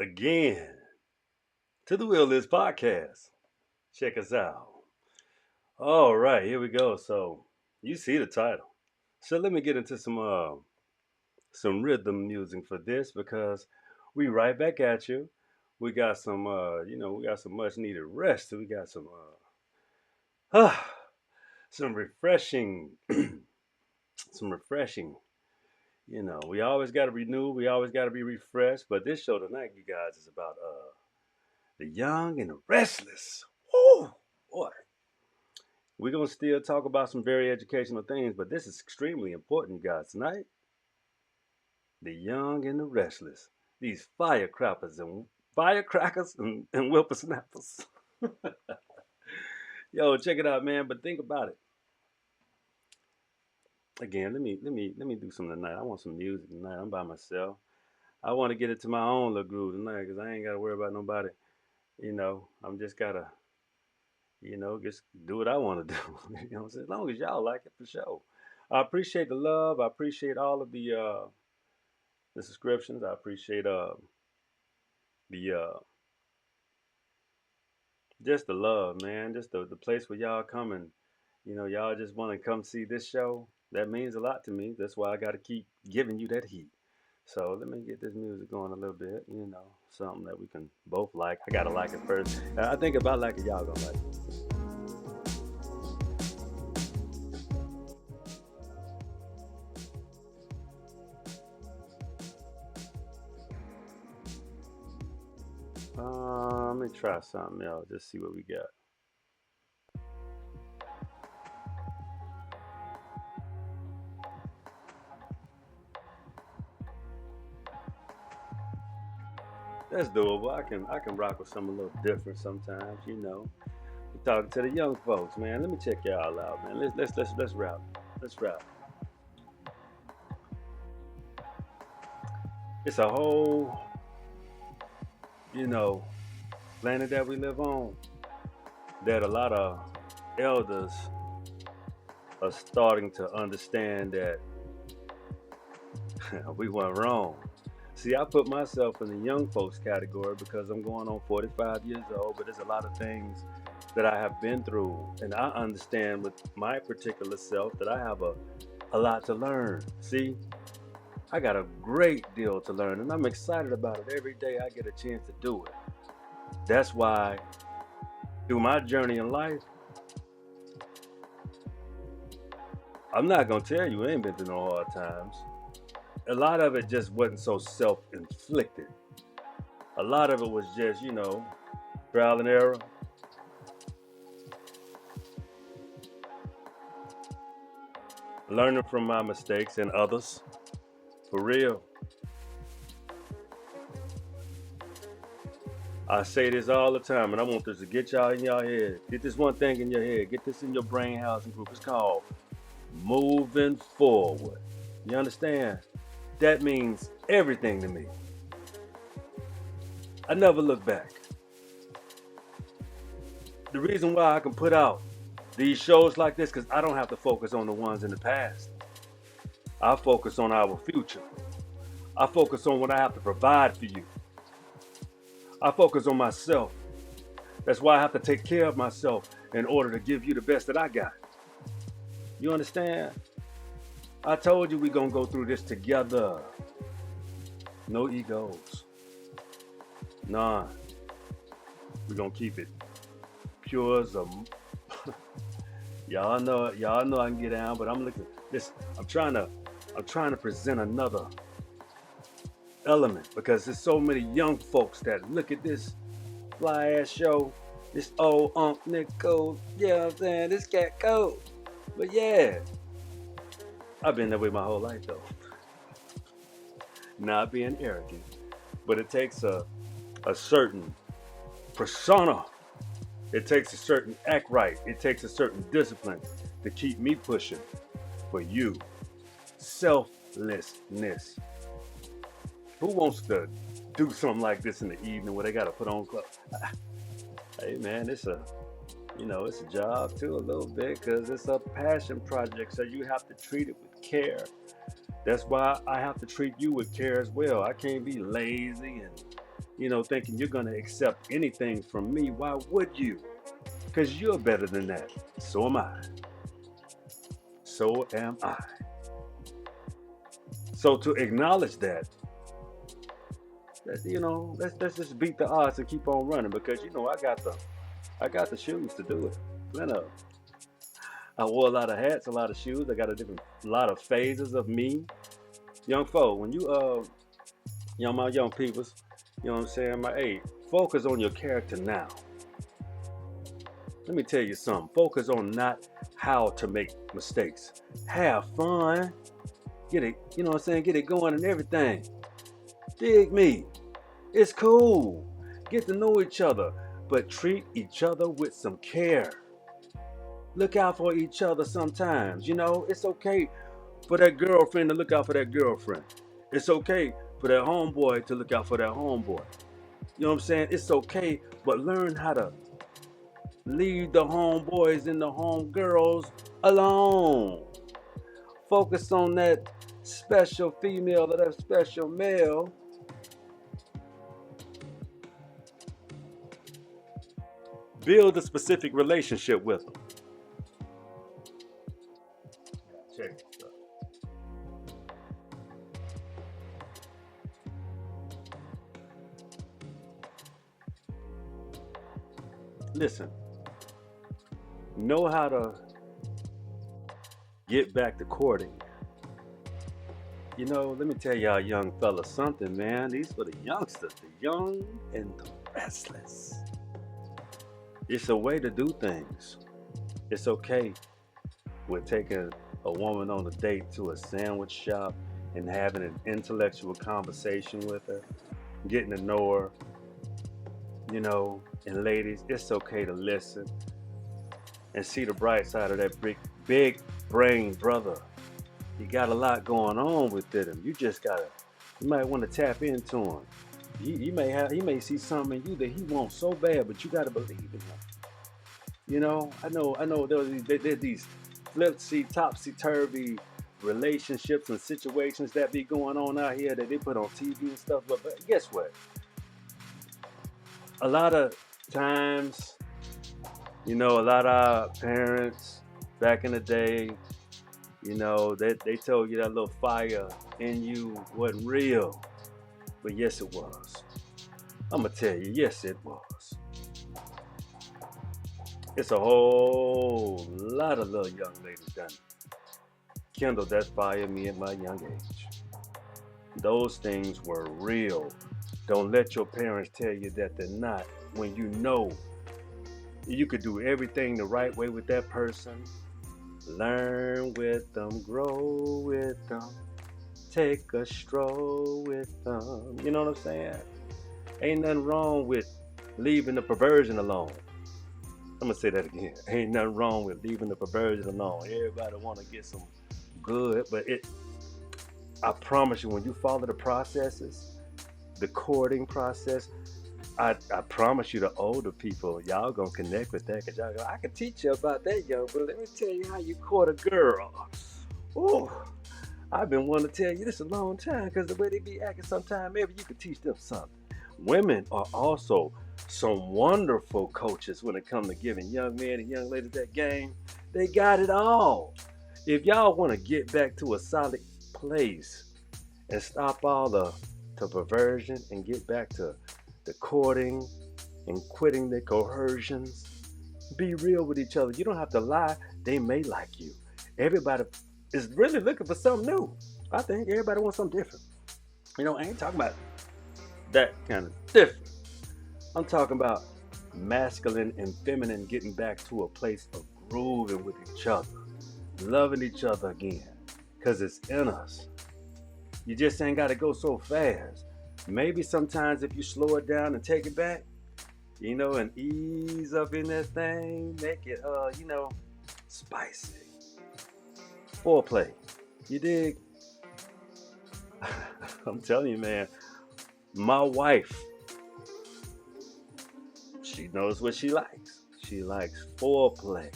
again to the Will Is podcast. Check us out. All right, here we go. So you see the title. So let me get into some rhythm music for this because we right back at you. We got we got some much needed rest. We got some refreshing, some refreshing. We always got to renew. We always got to be refreshed. But this show tonight, you guys, is about the young and the restless. Woo, boy. We're going to still talk about some very educational things, but this is extremely important, you guys, tonight. The young and the restless. These firecrackers and whippersnappers. Yo, check it out, man. But think about it. Again, let me do something tonight. I want some music tonight. I'm by myself. I want to get into my own little groove tonight because I ain't got to worry about nobody. I'm just gotta, just do what I want to do. As long as y'all like it, for sure. I appreciate the love. I appreciate all of the subscriptions. I appreciate the just the love, man. Just the place where y'all come and y'all just want to come see this show. That means a lot to me. That's why I got to keep giving you that heat. So let me get this music going a little bit. Something that we can both like. I gotta like it first. I think if I like it, y'all gonna like it. Let me try something else. Just see what we got. That's doable. I can rock with something a little different sometimes. We're talking to the young folks, man. Let me check y'all out, man. Let's rap. Let's rap. It's a whole, you know, planet that we live on that a lot of elders are starting to understand that we went wrong. See, I put myself in the young folks category because I'm going on 45 years old, but there's a lot of things that I have been through, and I understand with my particular self that I have a lot to learn. See, I got a great deal to learn, and I'm excited about it every day I get a chance to do it. That's why, through my journey in life, I'm not gonna tell you I ain't been through no hard times. A lot of it just wasn't so self-inflicted. A lot of it was just, trial and error. Learning from my mistakes and others. For real. I say this all the time, and I want this to get y'all in your head. Get this one thing in your head. Get this in your brain housing group. It's called moving forward. You understand? That means everything to me. I never look back. The reason why I can put out these shows like this, because I don't have to focus on the ones in the past. I focus on our future. I focus on what I have to provide for you. I focus on myself. That's why I have to take care of myself in order to give you the best that I got. You understand? I told you we're going to go through this together. No egos. None. We're going to keep it pure as a... y'all know I can get down, but I'm looking this. I'm trying to present another element because there's so many young folks that look at this fly ass show. This old Nick goes, yeah, I'm saying this cat cold. But yeah, I've been that way my whole life though. Not being arrogant, but it takes a certain persona. It takes a certain act right. It takes a certain discipline to keep me pushing for you. Selflessness. Who wants to do something like this in the evening where they got to put on clothes? Hey man, it's a job too a little bit because it's a passion project. So you have to treat it with care. That's why I have to treat you with care as well. I can't be lazy and thinking you're going to accept anything from me. Why would you? Because you're better than that. So am I. So am I. So to acknowledge that, let's just beat the odds and keep on running because I got the shoes to do it. Plenty of. I wore a lot of hats, a lot of shoes. I got a lot of phases of me. Young folk, when my young peoples, what I'm saying, my hey, focus on your character now. Let me tell you something. Focus on not how to make mistakes. Have fun. Get it, what I'm saying? Get it going and everything. Dig me. It's cool. Get to know each other, but treat each other with some care. Look out for each other sometimes. It's okay for that girlfriend to look out for that girlfriend. It's okay for that homeboy to look out for that homeboy. You know what I'm saying? It's okay, but learn how to leave the homeboys and the homegirls alone. Focus on that special female or that special male. Build a specific relationship with them. Check this out. Listen, know how to get back to courting. Let me tell y'all young fellas something, man. These for the youngsters, the young and the restless. It's a way to do things. It's okay with taking a woman on a date to a sandwich shop and having an intellectual conversation with her, getting to know her, and ladies, it's okay to listen and see the bright side of that big brain brother. He got a lot going on within him. You might want to tap into him. He may see something in you that he wants so bad, but you gotta believe in him. I know there's these flipsy, topsy turvy relationships and situations that be going on out here that they put on TV and stuff. But guess what? A lot of times, a lot of our parents back in the day, they told you that little fire in you wasn't real. But yes, it was. I'm going to tell you, yes, it was. It's a whole lot of little young ladies done kindled that fire in me at my young age. Those things were real. Don't let your parents tell you that they're not when you know you could do everything the right way with that person. Learn with them, grow with them, take a stroll with them. You know what I'm saying? Ain't nothing wrong with leaving the perversion alone. I'm gonna say that again. Ain't nothing wrong with leaving the perversion alone. Everybody wanna get some good, but I promise you, when you follow the processes, the courting process, I promise you, the older people, y'all gonna connect with that, because y'all go, I can teach you about that, yo, but let me tell you how you court a girl. Ooh, I've been wanting to tell you this a long time, because the way they be acting sometimes, maybe you could teach them something. Women are also some wonderful coaches when it comes to giving young men and young ladies that game. They got it all. If y'all want to get back to a solid place and stop all the perversion and get back to the courting and quitting the coercions, be real with each other. You don't have to lie. They may like you. Everybody is really looking for something new. I think everybody wants something different. I ain't talking about that kind of different. I'm talking about masculine and feminine getting back to a place of grooving with each other, loving each other again, because it's in us. You just ain't got to go so fast. Maybe sometimes if you slow it down and take it back, and ease up in that thing, make it, spicy. Foreplay. You dig? I'm telling you, man, my wife, she knows what she likes. She likes foreplay.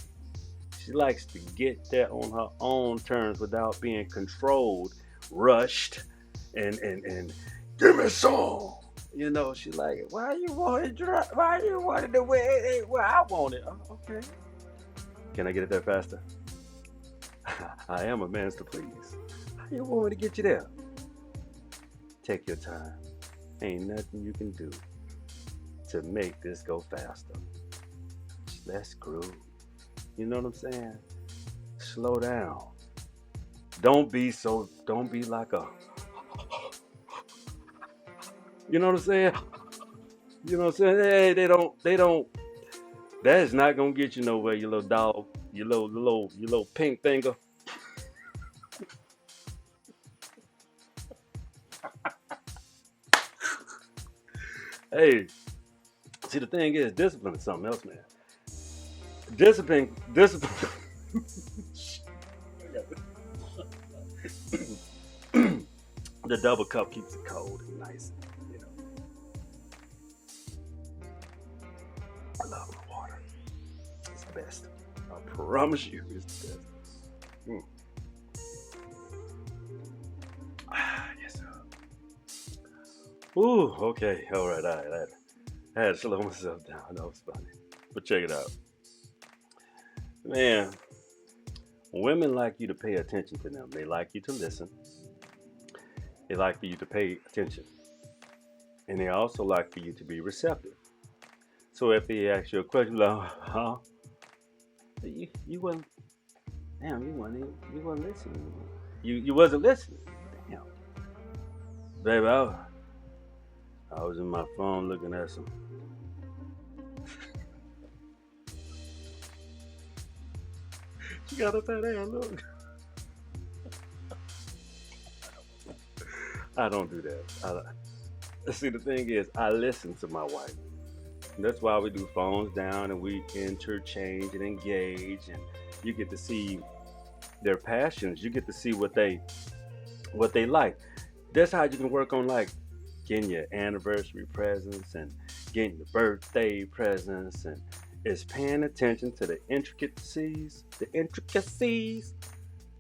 She likes to get there on her own terms without being controlled, rushed, and give me some. You know, she like it. Why you want it dry? Why you want it the way I want it? Oh, okay. Can I get it there faster? I am a man's to please. How you want me to get you there? Take your time. Ain't nothing you can do to make this go faster. Let's groove. You know what I'm saying? Slow down. Don't be like a, you know what I'm saying? You know what I'm saying? Hey, they don't, that is not gonna get you nowhere, you little dog, you little pink finger. Hey, see the thing is, discipline is something else, man. Discipline. The double cup keeps it cold and nice. You know, I love my water. It's the best. I promise you, it's the best. Mm. Ah, yes, sir. Ooh, okay, all right. I had to slow myself down. That was funny. But check it out, man. Women like you to pay attention to them. They like you to listen. They like for you to pay attention, and they also like for you to be receptive. So if they ask you a question, like, huh? You wasn't. Damn, you wasn't listening. You wasn't listening. Damn, baby, I was in my phone looking at some. She got up that hand. Look, I don't do that. See, the thing is, I listen to my wife. And that's why we do phones down and we interchange and engage, and you get to see their passions. You get to see what they like. That's how you can work on like getting your anniversary presents and getting your birthday presents, and it's paying attention to the intricacies,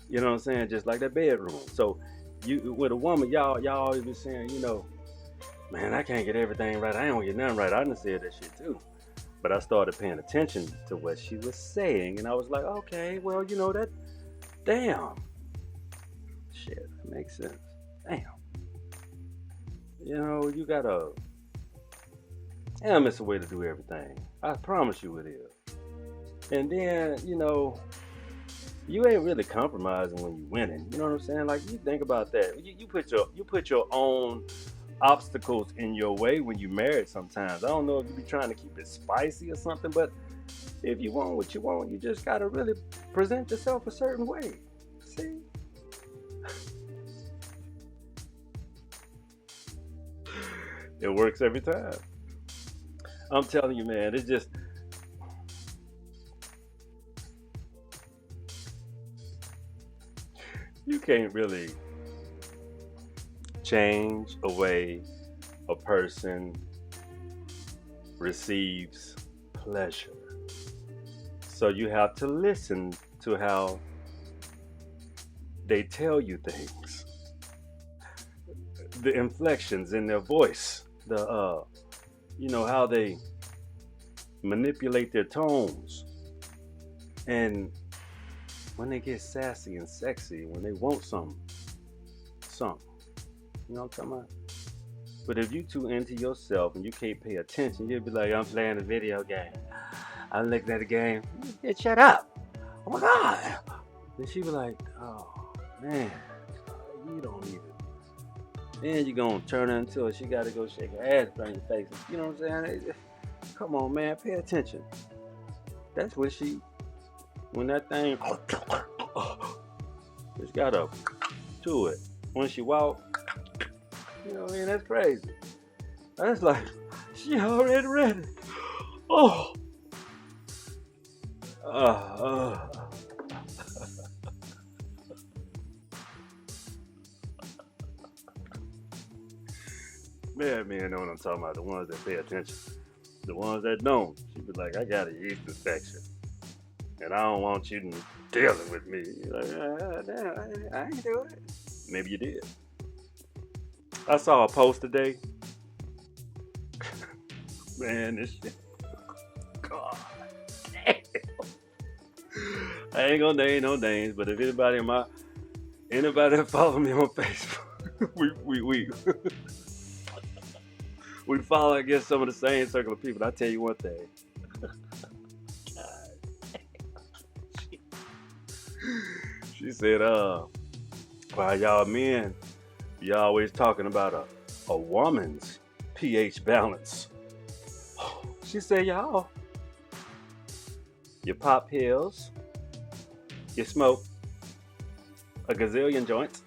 You know what I'm saying? Just like that bedroom. So you with a woman, y'all always be saying, man, I can't get everything right. I ain't gonna get nothing right. I done said that shit too. But I started paying attention to what she was saying, and I was like, okay, well, that, damn, shit, that makes sense. Damn, you gotta, damn, it's a way to do everything. I promise you it is. And then, you ain't really compromising when you winning. You know what I'm saying? Like you think about that. You put your own obstacles in your way when you married sometimes. I don't know if you be trying to keep it spicy or something, but if you want what you want, you just gotta really present yourself a certain way. See? It works every time. I'm telling you, man, it's just you can't really change a way a person receives pleasure. So you have to listen to how they tell you things, the inflections in their voice, how they manipulate their tones, and when they get sassy and sexy, when they want something. You know what I'm talking about? But if you too into yourself and you can't pay attention, you'll be like, I'm playing a video game. I'm looking at the game. Yeah, shut up. Oh my God. Then she be like, oh man, you don't even. Then you gonna turn her into it. She gotta go shake her ass in your face. You know what I'm saying? Come on, man, pay attention. That's when that thing, it's got up to it. When she walk, that's crazy. That's like, she already ready. Oh, uh, uh. Man, know what I'm talking about. The ones that pay attention. The ones that don't. She be like, I got a yeast infection. And I don't want you dealing with me. You're like, damn, I ain't do it. Maybe you did. I saw a post today. Man, this shit. God damn. I ain't gonna name no names, but if anybody that follow me on Facebook, we we follow against some of the same circle of people. I tell you one thing. She said, "Why y'all men, y'all always talking about a woman's pH balance." She said, "Y'all, you pop pills, you smoke a gazillion joints,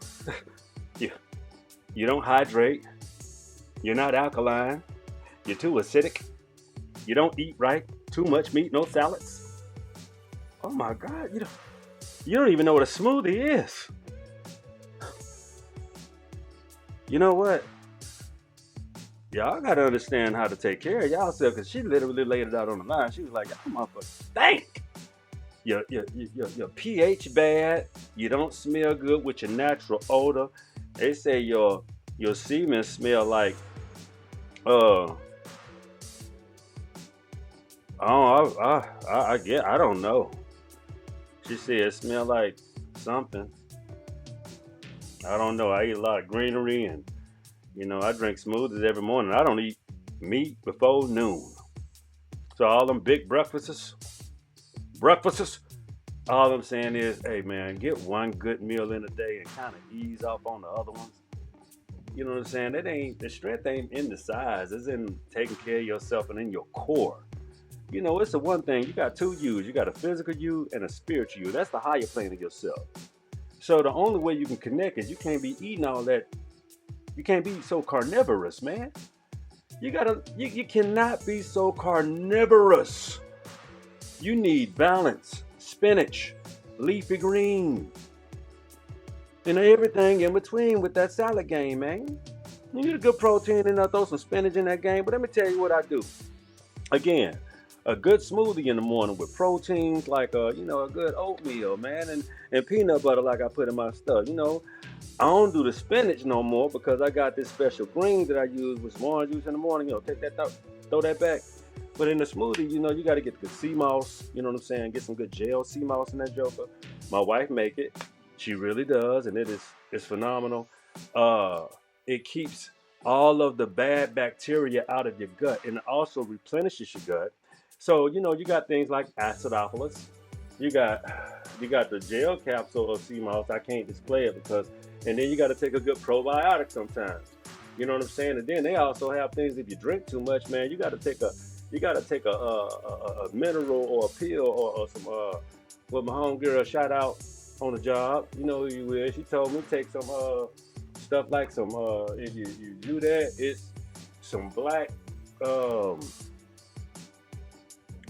you you don't hydrate, you're not alkaline, you're too acidic, you don't eat right, too much meat, no salads. Oh my God, you don't even know what a smoothie is. You know what? Y'all gotta understand how to take care of y'allself, because she literally laid it out on the line. She was like, y'all motherfuckers stink. Your pH bad. You don't smell good with your natural odor. They say your semen smell like uh I don't know. She said it smell like something. I don't know. I eat a lot of greenery, and I drink smoothies every morning. I don't eat meat before noon. So all them big breakfasts. All I'm saying is, hey man, get one good meal in a day and kind of ease off on the other ones. You know what I'm saying? The strength ain't in the size. It's in taking care of yourself and in your core. It's the one thing. You got two yous. You got a physical you and a spiritual you. That's the higher plane of yourself. So the only way you can connect is you can't be eating all that. You can't be so carnivorous, man. You cannot be so carnivorous. You need balance, spinach, leafy green, and everything in between with that salad game, man. You need a good protein and throw some spinach in that game. But let me tell you what I do. Again, a good smoothie in the morning with proteins like a good oatmeal, man, and peanut butter like I put in my stuff. I don't do the spinach no more because I got this special green that I use with some orange juice in the morning. Take that throw that back. But in the smoothie, you got to get the good sea moss. You know what I'm saying? Get some good gel sea moss in that joker. My wife make it. She really does, and it's phenomenal. Uh, it keeps all of the bad bacteria out of your gut, and it also replenishes your gut. So you got things like acidophilus. You got the gel capsule of sea moss. I can't display it and then you got to take a good probiotic sometimes. You know what I'm saying? And then they also have things, if you drink too much, man, you got to take a mineral or a pill or some what my homegirl shout out on the job. You know who you is. She told me take some stuff like some if you do that, it's some black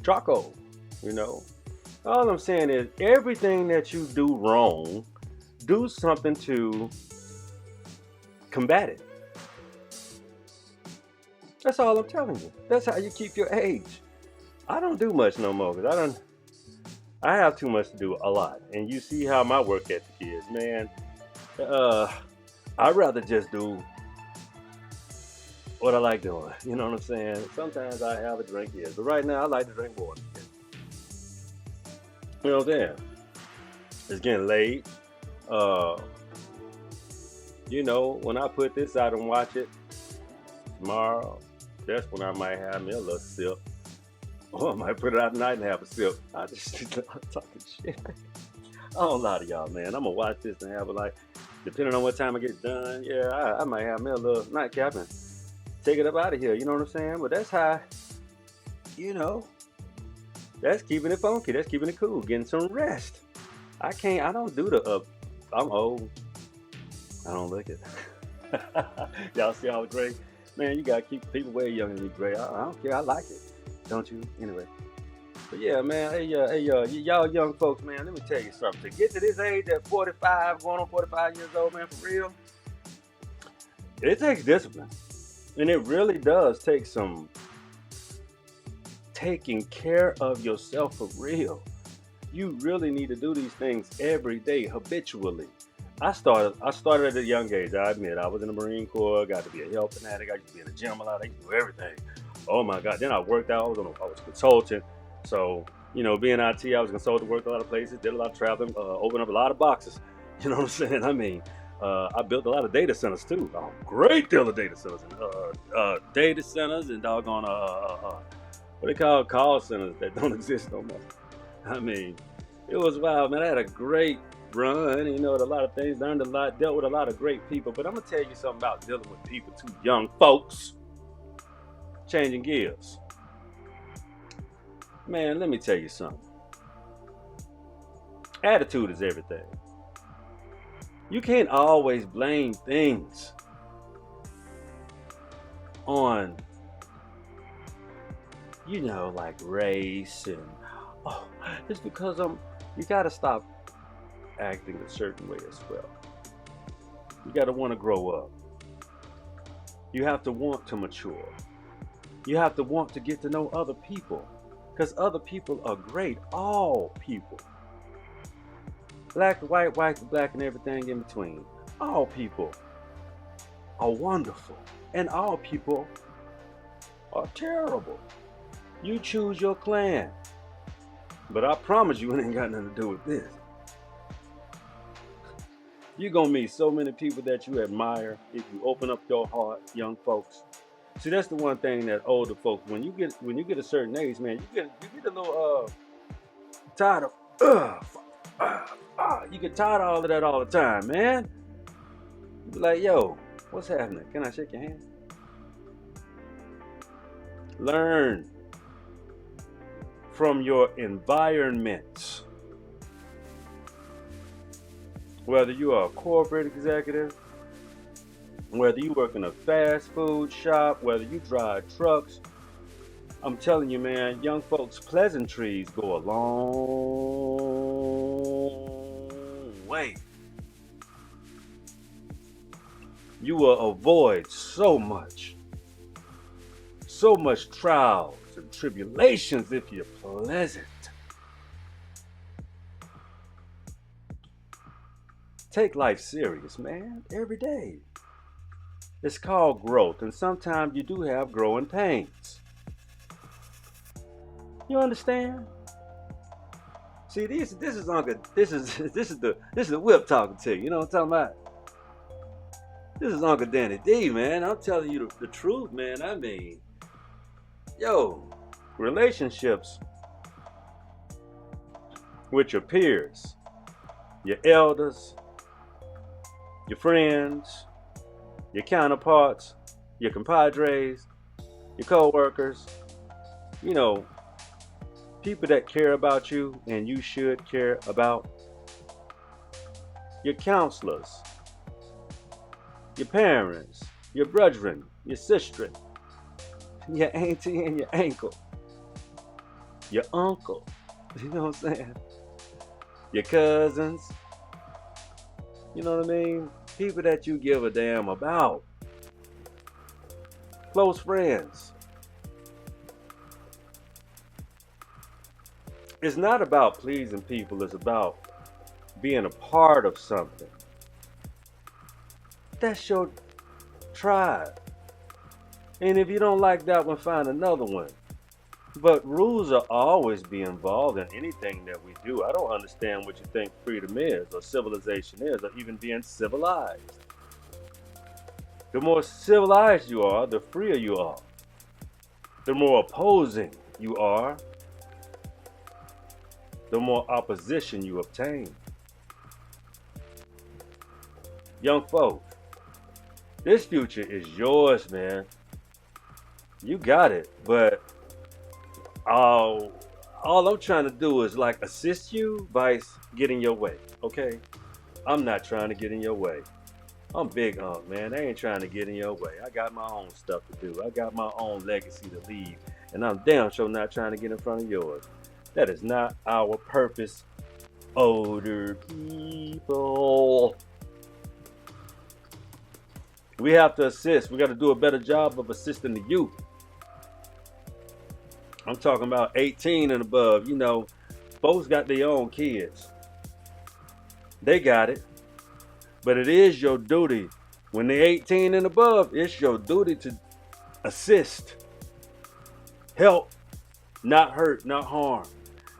charcoal. All I'm saying is everything that you do wrong, do something to combat it. That's all I'm telling you. That's how you keep your age. I don't do much no more because I have too much to do a lot. And you see how my work ethic is, man. I'd rather just do what I like doing. You know what I'm saying? Sometimes I have a drink, yes. But right now I like to drink water. You know what I'm saying? It's getting late. Uh, when I put this out and watch it tomorrow, that's when I might have me a little sip. Or I might put it out tonight and have a sip. I just I'm talking shit. I don't lie to y'all, man. I'm gonna watch this and have a depending on what time I get done. Yeah, I might have me a little nightcap and take it up out of here. You know what I'm saying? But that's how, you know, that's keeping it funky. That's keeping it cool. Getting some rest. I don't do I'm old. I don't like it. Y'all see how great? Man, you gotta keep people way younger than me, Gray. I don't care. I like it. Don't you? Anyway. But yeah, man. Hey, y'all young folks, man. Let me tell you something. To get to this age at 45, going on 45 years old, man, for real, it takes discipline, and it really does take some taking care of yourself for real. You really need to do these things every day, habitually. I started at a young age. I admit, I was in the Marine Corps. Got to be a health fanatic. I used to be in the gym a lot. I used to do everything. Oh my God. Then I worked out. I was a consultant. So, being IT, I was a consultant, worked a lot of places, did a lot of traveling, opened up a lot of boxes. You know what I'm saying? I mean, I built a lot of data centers too. A great deal of data centers. Data centers and doggone, what they call centers that don't exist no more. I mean, it was wild, man. I had a great run, with a lot of things, learned a lot, dealt with a lot of great people. But I'm going to tell you something about dealing with people, too young folks, changing gears. Man, let me tell you something. Attitude is everything. You can't always blame things on, like race and, it's because you got to stop acting a certain way as well. You got to want to grow up. You have to want to mature. You have to want to get to know other people because other people are great. All people. Black to white to black, and everything in between. All people are wonderful, and all people are terrible. You choose your clan, but I promise you, it ain't got nothing to do with this. You're gonna meet so many people that you admire if you open up your heart, young folks. See, that's the one thing that older folks, when you get a certain age, man, you get a little tired of you get tired of all of that all the time, man. You be like, yo, what's happening? Can I shake your hand? Learn from your environments. Whether you are a corporate executive, whether you work in a fast food shop, whether you drive trucks, I'm telling you, man, young folks' pleasantries go a long way. You will avoid so much trials and tribulations if you're pleasant. Take life serious, man, every day. It's called growth, and sometimes you do have growing pains. You understand? See, this is Uncle. This is the WIP talking to you. You know what I'm talking about? This is Uncle Danny D, man. I'm telling you the truth, man. I mean, relationships with your peers, your elders, your friends, your counterparts, your compadres, your co-workers, people that care about you and you should care about, your counselors, your parents, your brethren, your sister, your auntie and your uncle, your uncle, you know what I'm saying? Your cousins, you know what I mean? People that you give a damn about. Close friends. It's not about pleasing people, it's about being a part of something. That's your tribe. And if you don't like that one, find another one. But rules will always be involved in anything that we do. I don't understand what you think freedom is, or civilization is, or even being civilized. The more civilized you are, the freer you are. The more opposing you are, the more opposition you obtain. Young folk, this future is yours, man. You got it, but all I'm trying to do is like assist you by getting your way, okay? I'm not trying to get in your way. I'm big man. I ain't trying to get in your way. I got my own stuff to do. I got my own legacy to leave, and I'm damn sure not trying to get in front of yours. That is not our purpose, older people. We have to assist. We got to do a better job of assisting the youth. I'm talking about 18 and above. Folks got their own kids. They got it. But it is your duty. When they're 18 and above, it's your duty to assist. Help, not hurt, not harm.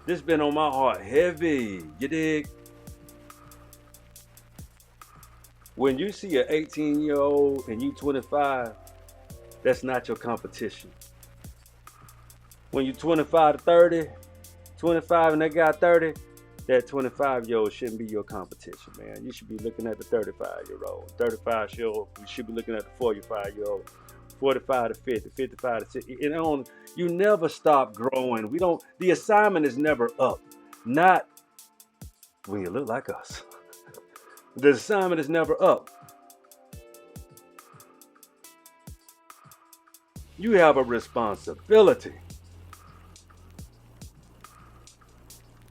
This been on my heart heavy. You dig? When you see an 18-year-old and you 25, that's not your competition. When you 25 to 30, 25 and they got 30, that 25-year-old shouldn't be your competition, man. You should be looking at the 35-year-old. 35-year-old, you should be looking at the 45-year-old. 45 to 50, 55 to 60. You never stop growing. The assignment is never up. Not when you look like us. The assignment is never up. You have a responsibility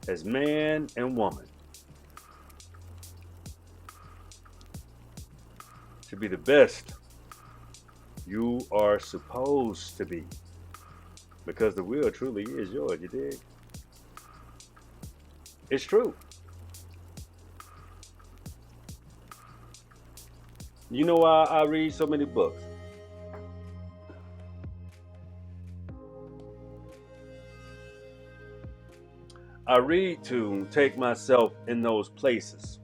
as man and woman to be the best you are supposed to be, because the will truly is yours. You dig? It's true. You know why I read so many books? I read to take myself in those places,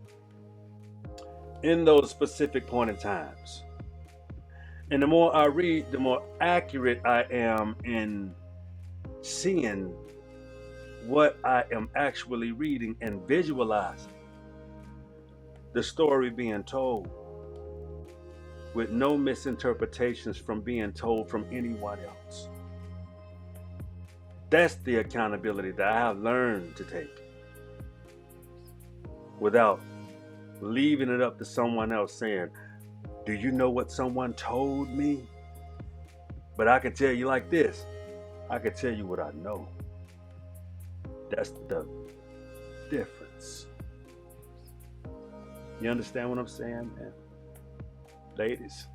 in those specific point in times. And the more I read, the more accurate I am in seeing what I am actually reading and visualizing the story being told with no misinterpretations from being told from anyone else. That's the accountability that I have learned to take without leaving it up to someone else saying, do you know what someone told me? But I can tell you like this. I can tell you what I know. That's the difference. You understand what I'm saying, man? Ladies.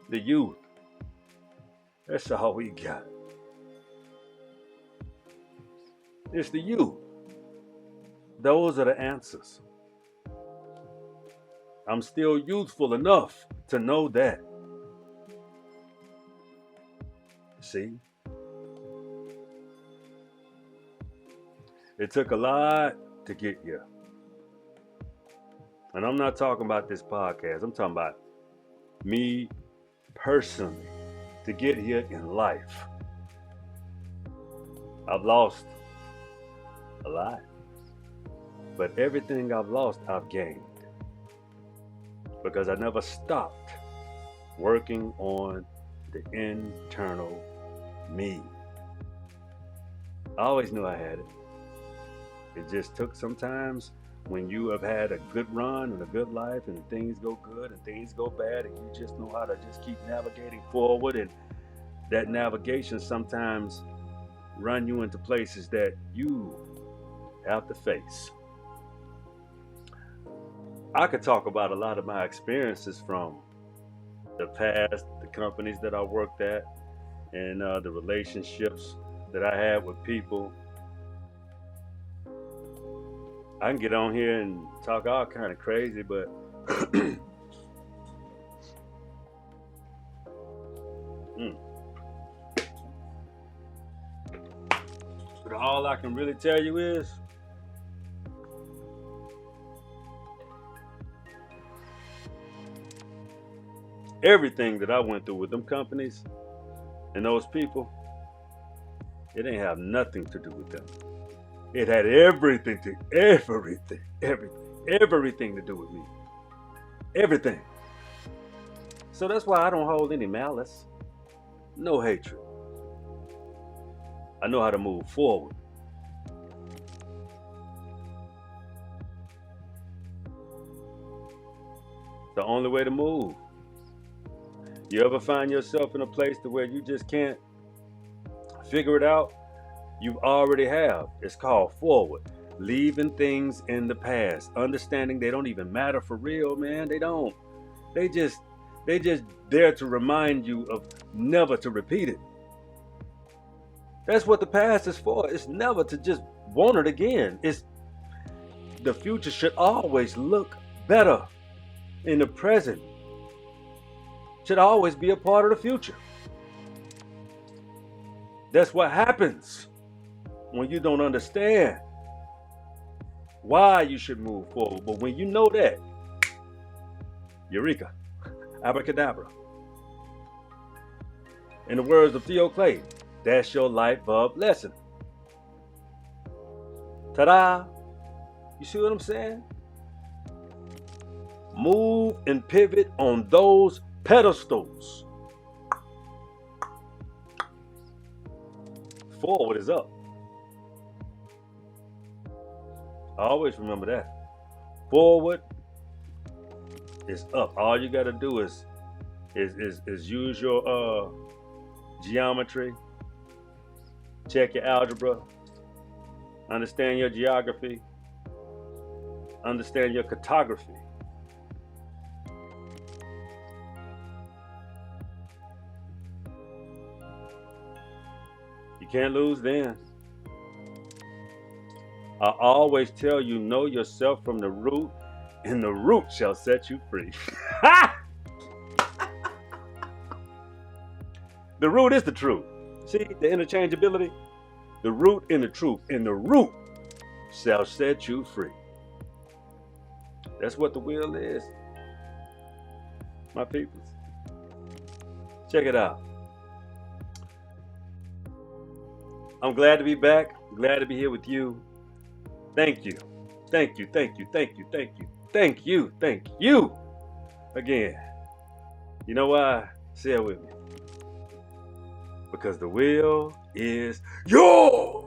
The youth. That's all we got. It's the youth. Those are the answers. I'm still youthful enough to know that. See? It took a lot to get here. And I'm not talking about this podcast. I'm talking about me personally to get here in life. I've lost a lot. But everything I've lost, I've gained. Because I never stopped working on the internal me. I always knew I had it. It just took sometimes when you have had a good run and a good life and things go good and things go bad and you just know how to just keep navigating forward, and that navigation sometimes run you into places that you have to face. I could talk about a lot of my experiences from the past, the companies that I worked at, and the relationships that I had with people. I can get on here and talk all kind of crazy, but but all I can really tell you is everything that I went through with them companies and those people, it ain't have nothing to do with them. It had everything to do with me. Everything. So that's why I don't hold any malice, no hatred. I know how to move forward. The only way to move. You ever find yourself in a place to where you just can't figure it out? You already have. It's called forward. Leaving things in the past. Understanding they don't even matter for real, man. They don't. They just there to remind you of never to repeat it. That's what the past is for. It's never to just want it again. It's the future should always look better in the present should always be a part of the future. That's what happens when you don't understand why you should move forward. But when you know that, Eureka, abracadabra. In the words of Theo Clay, that's your light bulb lesson. Ta-da! You see what I'm saying? Move and pivot on those pedestals. Forward is up. I always remember that. Forward is up. All you gotta do is use your geometry, check your algebra, understand your geography, understand your cartography. You can't lose then. I always tell you, know yourself from the root, and the root shall set you free. The root is the truth. See the interchangeability? The root and the truth, and the root shall set you free. That's what the will is, my peoples. Check it out. I'm glad to be back. Glad to be here with you. Thank you. Thank you. Thank you. Thank you. Thank you. Thank you. Thank you. Again. You know why? Say it with me. Because the will is yours.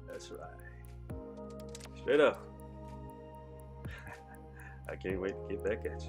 That's right. Straight up. I can't wait to get back at you.